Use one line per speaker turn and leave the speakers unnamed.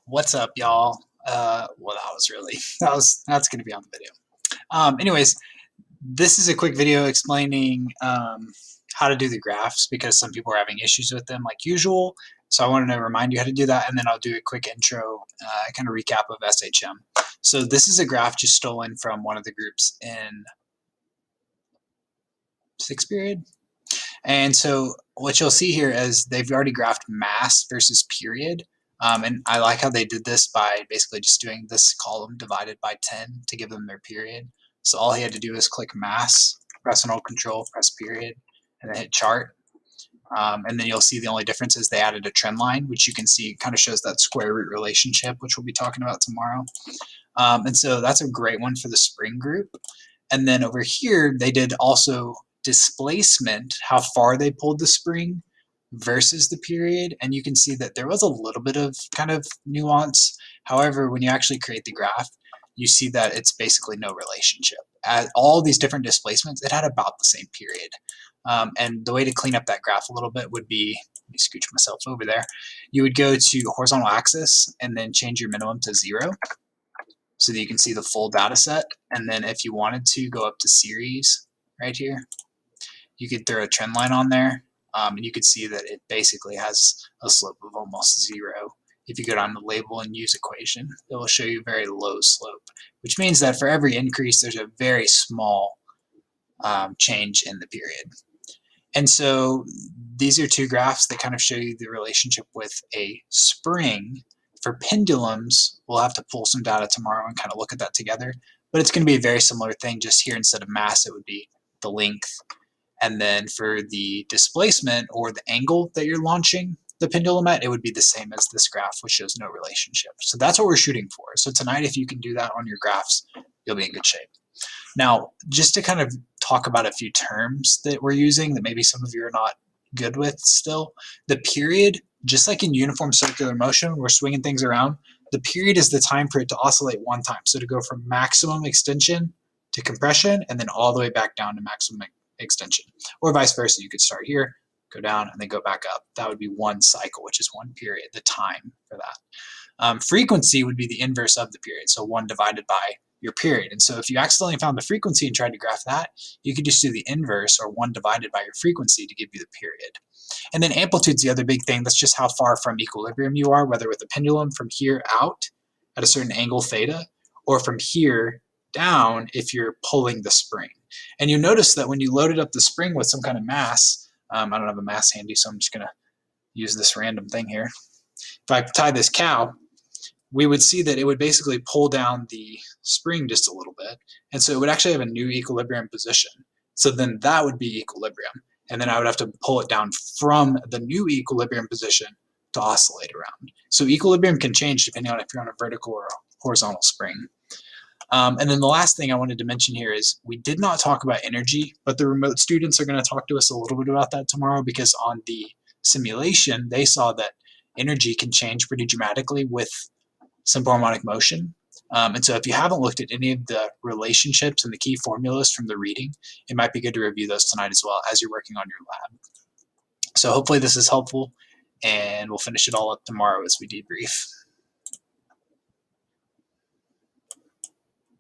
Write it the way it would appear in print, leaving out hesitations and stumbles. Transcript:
What's up, y'all? Well, that was really that's going to be on the video. Anyways, this is a quick video explaining how to do the graphs because some people are having issues with them, like usual. So I wanted to remind you how to do that, and then I'll do a quick intro, kind of recap of SHM. So this is a graph just stolen from one of the groups in 6th period. And so what you'll see here is they've already graphed mass versus period. And I like how they did this by basically just doing this column divided by 10 to give them their period. So all he had to do is click mass, press and hold control, press period, and then hit chart. And then you'll see the only difference is they added a trend line, which you can see kind of shows that square root relationship, which we'll be talking about tomorrow. And so that's a great one for the spring group. And then over here, they did also displacement, how far they pulled the spring versus the period. And you can see that there was a little bit of kind of nuance. However, when you actually create the graph, you see that it's basically no relationship. At all these different displacements, it had about the same period. And the way to clean up that graph a little bit would be, let me scooch myself over there. You would go to horizontal axis and then change your minimum to 0 so that you can see the full data set. And then if you wanted to go up to series right here, you could throw a trend line on there, and you could see that it basically has a slope of almost 0. If you go down to label and use equation, it will show you very low slope, which means that for every increase, there's a very small change in the period. And so these are two graphs that kind of show you the relationship with a spring. For pendulums, we'll have to pull some data tomorrow and kind of look at that together, but it's going to be a very similar thing. Just here, instead of mass, it would be the length. And then for the displacement or the angle that you're launching the pendulum at, it would be the same as this graph, which shows no relationship. So that's what we're shooting for. So tonight, if you can do that on your graphs, you'll be in good shape. Now, just to kind of talk about a few terms that we're using that maybe some of you are not good with still, the period, just like in uniform circular motion, we're swinging things around, the period is the time for it to oscillate one time. So to go from maximum extension to compression and then all the way back down to maximum extension, or vice versa. You could start here, go down, and then go back up. That would be one cycle, which is one period, the time for that. Frequency would be the inverse of the period, so 1 divided by your period. And so if you accidentally found the frequency and tried to graph that, you could just do the inverse, or 1 divided by your frequency, to give you the period. And then amplitude's the other big thing. That's just how far from equilibrium you are, whether with the pendulum from here out at a certain angle theta, or from here down if you're pulling the spring. And you'll notice that when you loaded up the spring with some kind of mass, I don't have a mass handy, so I'm just going to use this random thing here. If I tie this cow, we would see that it would basically pull down the spring just a little bit. And so it would actually have a new equilibrium position. So then that would be equilibrium. And then I would have to pull it down from the new equilibrium position to oscillate around. So equilibrium can change depending on if you're on a vertical or a horizontal spring. And then the last thing I wanted to mention here is we did not talk about energy, but the remote students are going to talk to us a little bit about that tomorrow, because on the simulation, they saw that energy can change pretty dramatically with simple harmonic motion. And so if you haven't looked at any of the relationships and the key formulas from the reading, it might be good to review those tonight as well as you're working on your lab. So hopefully this is helpful, and we'll finish it all up tomorrow as we debrief.